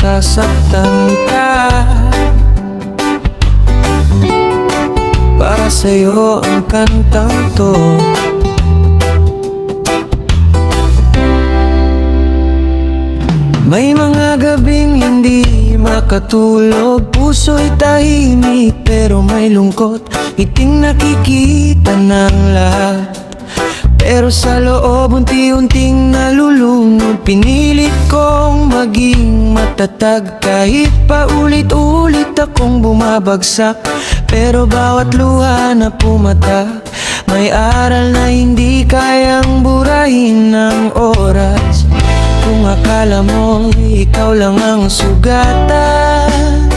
nasasaktan ka. Para sa'yo ang kantang to. May mga gabing hindi makatulog, puso'y tahimik pero may lungkot, ngiting nakikita ng lahat. Pero sa loob unti-unting nalulunod, pinilit kong maging matatag. Kahit paulit-ulit akong bumabagsak, pero bawat luha na pumatak, may aral na hindi kayang burahin ng oras. Kung akala mo ikaw lang ang sugatan,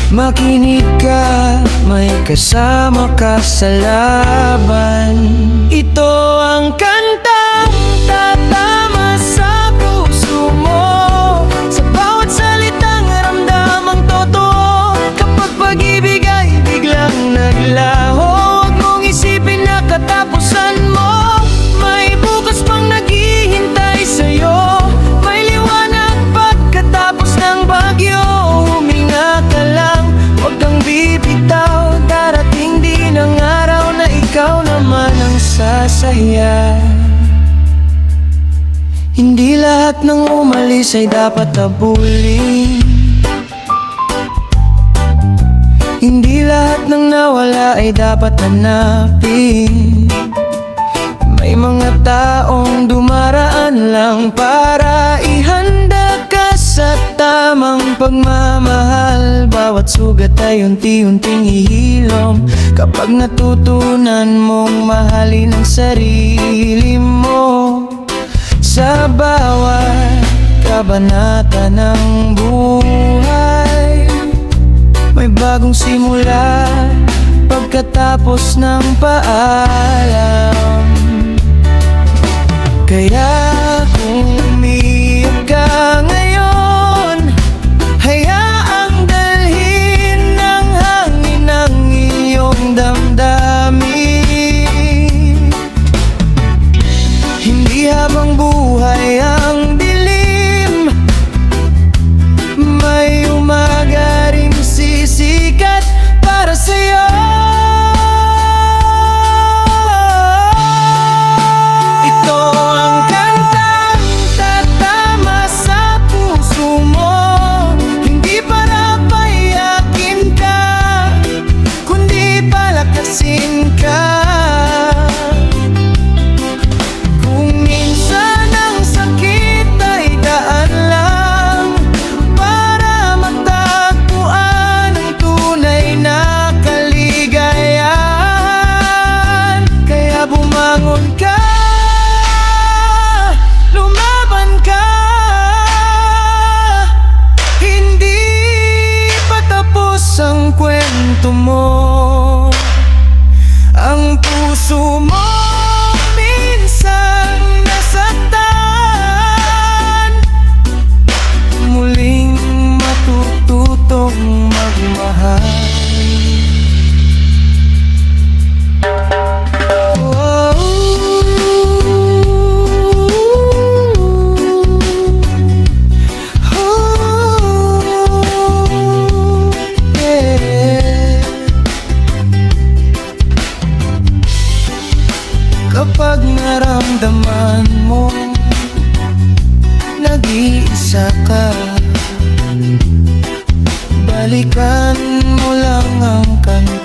makinig ka, may kasama ka sa laban. Ito ang kantang tatama sa puso mo, sa bawat salitang ramdamang totoo. Kapag pag-ibig ay biglang naglaho, huwag mong isipin na katapusan mo. May bukas pang naghihintay sa'yo, may liwanag pagkatapos ng bagyo. Huminga ka lang, huwag kang bibitaw, darating din ang araw na ikaw naman ang sasaya. Hindi lahat ng umalis ay dapat habulin, hindi lahat ng nawala ay dapat hanapin. May mga taong dumaraan lang para ihanda ka sa tamang pagmamahal. Bawat sugat ay unti-unting ihilom kapag natutunan mong mahalin ang sarili mo. Sa bawat kabanata ng buhay, may bagong simula pagkatapos ng paalam. Kaya kung umiyak ka ngayon, hayaang dalhin ng hangin ang iyong damdamin. Hindi habang buhay ang dilim, may umaga ring sisikat para sa'yo. Ang kwento mo, ang puso mo minsan nasaktan, muling matututong magmahal. Kapag naramdaman mo nag-iisa ka, balikan mo lang ang kanta.